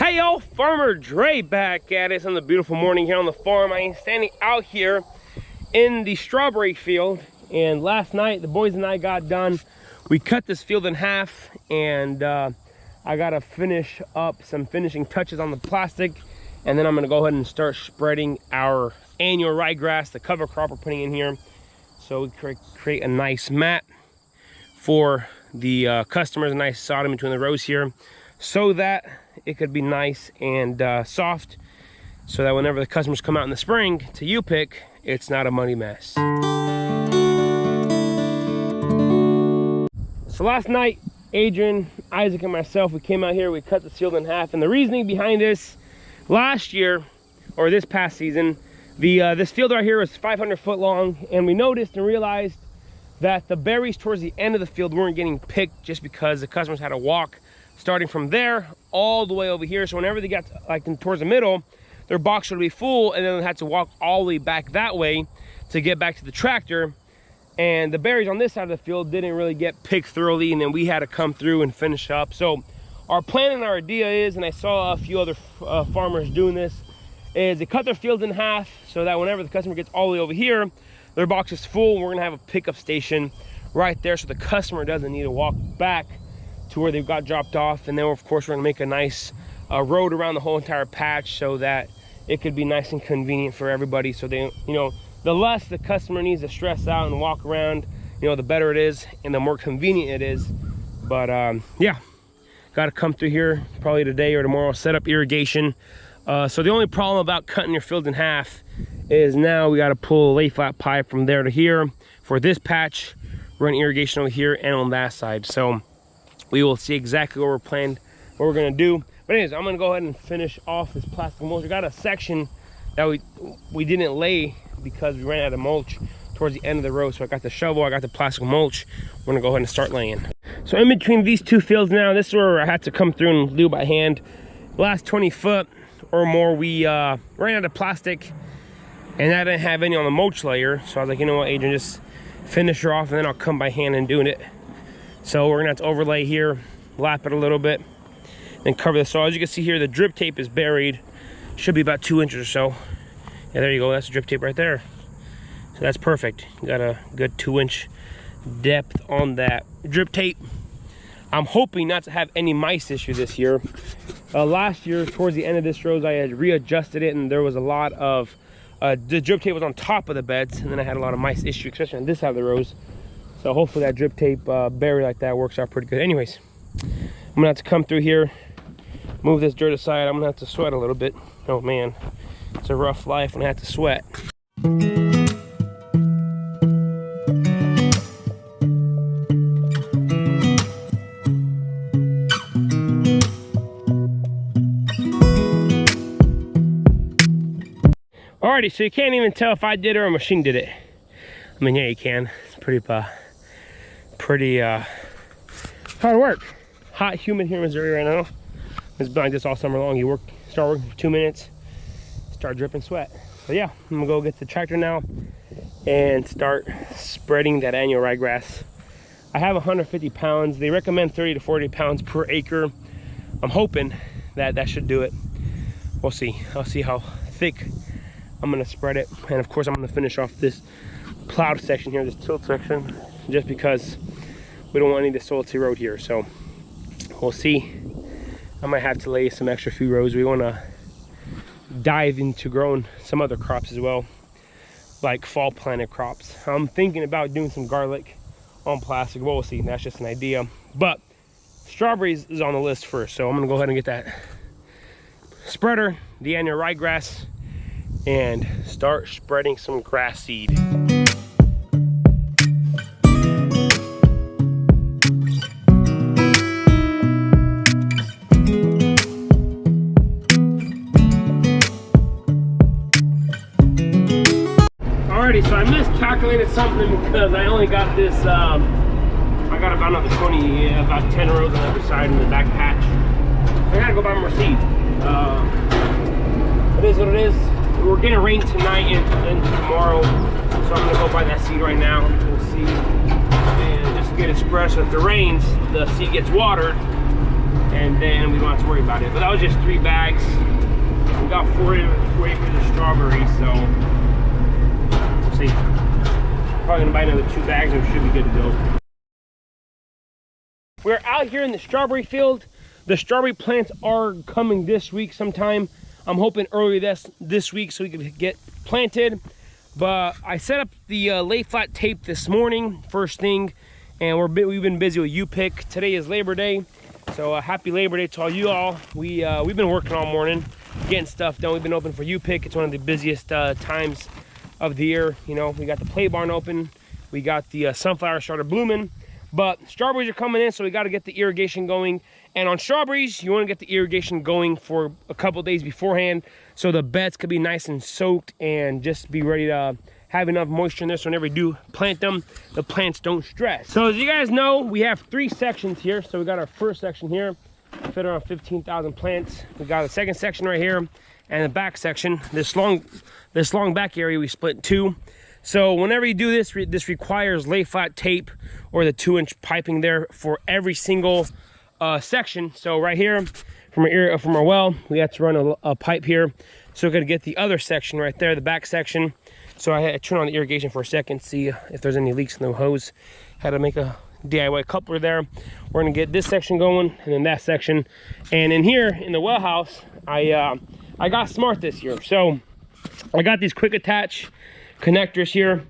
Hi y'all, Farmer Dre back at it on the beautiful morning here on the farm. I am standing out here in the strawberry field, and last night the boys and I got done. We cut this field in half, and I gotta finish up some finishing touches on the plastic, and then I'm gonna go ahead and start spreading our annual ryegrass, the cover crop we're putting in here, so we create a nice mat for the customers, a nice sodden between the rows here, so that it could be nice and soft, so that whenever the customers come out in the spring to you-pick, it's not a muddy mess. So last night, Adrian, Isaac, and myself, we came out here, we cut the field in half, and the reasoning behind this, last year, or this past season, this field right here was 500 foot long, and we noticed and realized that the berries towards the end of the field weren't getting picked just because the customers had to walk starting from there all the way over here. So whenever they got like towards the middle, their box would be full, and then they had to walk all the way back that way to get back to the tractor. And the berries on this side of the field didn't really get picked thoroughly, and then we had to come through and finish up. So our plan and our idea is, and I saw a few other farmers doing this, is they cut their fields in half so that whenever the customer gets all the way over here, their box is full, and we're gonna have a pickup station right there so the customer doesn't need to walk back to where they've got dropped off. And then of course we're gonna make a nice road around the whole entire patch so that it could be nice and convenient for everybody, so they, you know, the less the customer needs to stress out and walk around, you know, the better it is and the more convenient it is. But yeah, got to come through here probably today or tomorrow, set up irrigation. So the only problem about cutting your fields in half is now we got to pull a lay flat pipe from there to here for this patch, run irrigation over here and on that side. So we will see exactly what we're gonna do. But anyways, I'm gonna go ahead and finish off this plastic mulch. We got a section that we didn't lay because we ran out of mulch towards the end of the row. So I got the shovel, I got the plastic mulch. We're gonna go ahead and start laying. So in between these two fields now, this is where I had to come through and do by hand. The last 20 foot or more, we ran out of plastic, and I didn't have any on the mulch layer. So I was like, you know what, Adrian, just finish her off and then I'll come by hand and doing it. So we're gonna have to overlay here, lap it a little bit, and cover this. So as you can see here, the drip tape is buried. Should be about 2 inches or so. Yeah, there you go, that's the drip tape right there. So that's perfect. You got a good 2-inch depth on that drip tape. I'm hoping not to have any mice issue this year. Last year, towards the end of this rows, I had readjusted it, and there was a lot of, the drip tape was on top of the beds, and then I had a lot of mice issue, especially on this side of the rows. So hopefully that drip tape buried like that works out pretty good. Anyways, I'm gonna have to come through here, move this dirt aside. I'm gonna have to sweat a little bit. Oh man, it's a rough life when I have to sweat. Alrighty, so you can't even tell if I did it or a machine did it. I mean, yeah, you can. It's pretty hard work. Hot, humid here in Missouri right now. It's been like this all summer long. You start working for 2 minutes, start dripping sweat. So yeah, I'm gonna go get the tractor now and start spreading that annual ryegrass. I have 150 pounds. They recommend 30 to 40 pounds per acre. I'm hoping that that should do it. We'll see. I'll see how thick I'm gonna spread it. And of course, I'm gonna finish off this plowed section here, this tilt section, just because we don't want any of the soilty road here. So we'll see. I might have to lay some extra few rows. We want to dive into growing some other crops as well, like fall planted crops. I'm thinking about doing some garlic on plastic. Well, we'll see. That's just an idea. But strawberries is on the list first. So I'm going to go ahead and get that spreader, the annual ryegrass, and start spreading some grass seed. So I miscalculated something because I only got this, I got about another 10 rows on every side in the back patch. I gotta go buy more seed. It is what it is. We're getting rain tonight and tomorrow, so I'm gonna go buy that seed right now. We'll see, and just get it spread so if it rains, the seed gets watered, and then we don't have to worry about it. But that was just 3 bags. We got 4 acres of strawberries, so let's see. Probably gonna buy another 2 bags and we should be good to go. We're out here in the strawberry field. The strawberry plants are coming this week sometime. I'm hoping early this week so we can get planted. But I set up the lay flat tape this morning, first thing, and we've been busy with U-pick. Today is Labor Day, so happy Labor Day to all you all. We've been working all morning, getting stuff done. We've been open for U-pick. It's one of the busiest times of the year. You know, we got the play barn open, we got the sunflower started blooming, but strawberries are coming in, so we got to get the irrigation going. And on strawberries, you want to get the irrigation going for a couple days beforehand, so the beds could be nice and soaked and just be ready to have enough moisture in there so whenever you do plant them, the plants don't stress. So as you guys know, we have 3 sections here. So we got our first section here, fit around 15,000 plants. We got the second section right here, and the back section. This long back area we split in 2. So whenever you do this, this requires lay flat tape or the 2-inch piping there for every single section. So right here from our well, we have to run a pipe here, so we're going to get the other section right there, the back section. So I had to turn on the irrigation for a second, see if there's any leaks in the hose. Had to make a DIY coupler there. We're going to get this section going and then that section. And in here in the well house, I got smart this year. So I got these quick attach connectors here.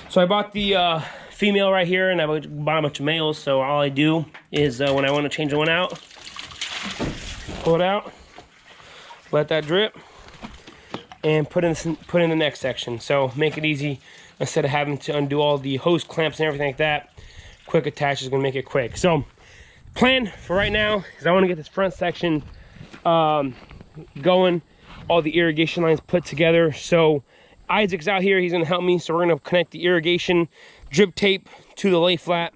So I bought the female right here, and I bought a bunch of males. So all I do is when I want to change one out, pull it out, let that drip, and put in the next section. So make it easy instead of having to undo all the hose clamps and everything like that. Quick attach is going to make it quick. So plan for right now is I want to get this front section going, all the irrigation lines put together. So Isaac's out here, he's going to help me. So we're going to connect the irrigation drip tape to the lay flat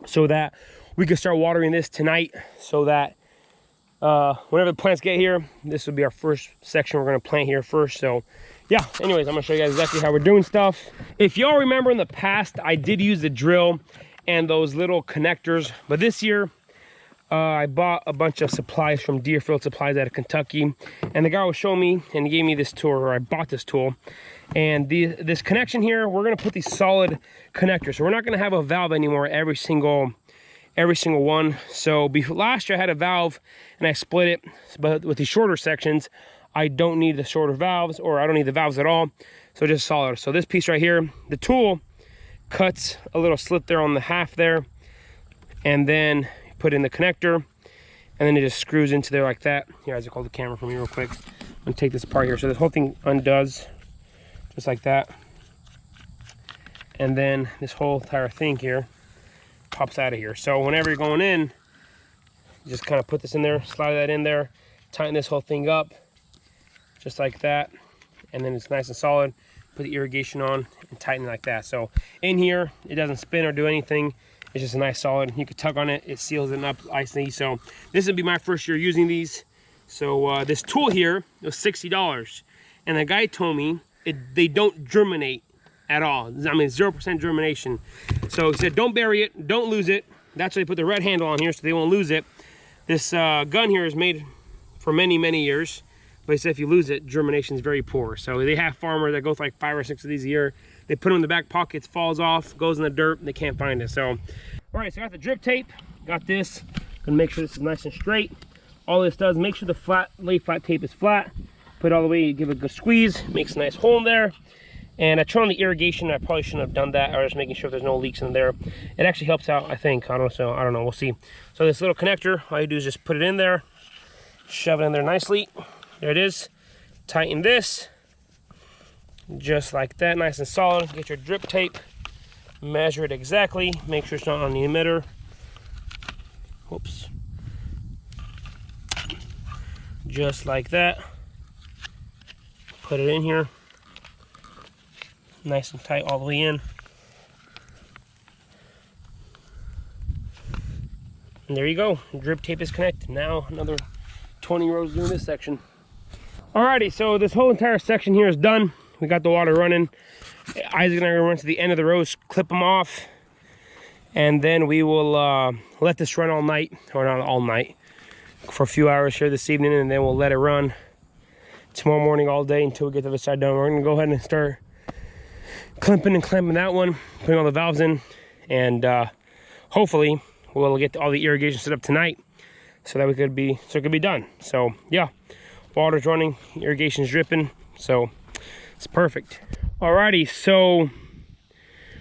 so that we can start watering this tonight, so that whenever the plants get here, this will be our first section we're going to plant here first. So yeah, anyways, I'm going to show you guys exactly how we're doing stuff. If y'all remember in the past, I did use the drill and those little connectors, but this year I bought a bunch of supplies from Deerfield Supplies out of Kentucky, and the guy was showing me and he gave me this tool, or I bought this tool. And this connection here, we're going to put these solid connectors, so we're not going to have a valve anymore every single one. So last year I had a valve and I split it, but with these shorter sections I don't need the shorter valves, or I don't need the valves at all, so just solid. So this piece right here, the tool cuts a little slit there on the half there, and then put in the connector, and then it just screws into there like that. Here, Isaac, hold the camera for me real quick. I'm gonna take this apart here. So this whole thing undoes just like that, and then this whole entire thing here pops out of here. So whenever you're going in, you just kind of put this in there, slide that in there, tighten this whole thing up just like that, and then it's nice and solid. Put the irrigation on and tighten it like that. So in here, it doesn't spin or do anything. It's just a nice solid. You can tug on it, it seals it up nicely. So this would be my first year using these. So this tool here was $60, and the guy told me they don't germinate at all. I mean, 0% germination. So he said, don't bury it, don't lose it. That's why they put the red handle on here, so they won't lose it. This gun here is made for many, many years, but he said if you lose it, germination is very poor. So they have farmers that go for like 5 or 6 of these a year. They put them in the back pockets, falls off, goes in the dirt, and they can't find it. So, all right, so I got the drip tape, got this. Gonna make sure this is nice and straight. All this does, make sure the lay flat tape is flat. Put it all the way, give it a good squeeze, makes a nice hole in there. And I turned on the irrigation. I probably shouldn't have done that. I was just making sure there's no leaks in there. It actually helps out, I think. I don't know, we'll see. So this little connector, all you do is just put it in there, shove it in there nicely. There it is. Tighten this, just like that, nice and solid. Get your drip tape, measure it exactly, make sure it's not on the emitter. Whoops. Just like that. Put it in here, nice and tight all the way in. And there you go, drip tape is connected. Now another 20 rows doing this section. Alrighty, so this whole entire section here is done. We got the water running. Isaac and I are gonna run to the end of the rows, clip them off, and then we will let this run all night, or not all night, for a few hours here this evening, and then we'll let it run tomorrow morning all day until we get the other side done. We're gonna go ahead and start clamping that one, putting all the valves in, and hopefully we'll get all the irrigation set up tonight so that it could be done. So yeah, water's running, irrigation's dripping, so it's perfect. Alrighty, so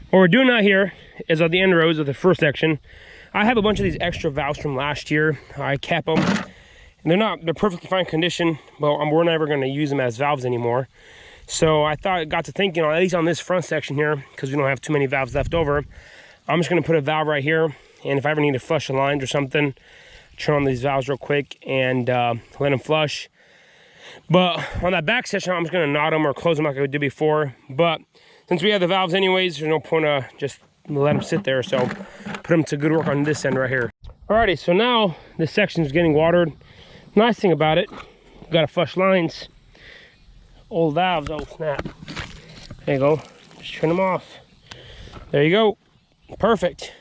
what we're doing out here is on the end rows of the first section. I have a bunch of these extra valves from last year. I kept them, and they're perfectly fine condition, but we're never going to use them as valves anymore. So I got to thinking, at least on this front section here, because we don't have too many valves left over, I'm just going to put a valve right here, and if I ever need to flush the lines or something, turn on these valves real quick and let them flush. But on that back section, I'm just going to knot them or close them like I did before. But since we have the valves anyways, there's no point of just let them sit there. So put them to good work on this end right here. Alrighty, so now this section is getting watered. Nice thing about it, we've got to flush lines. Old valves, oh snap. There you go, just turn them off. There you go, perfect.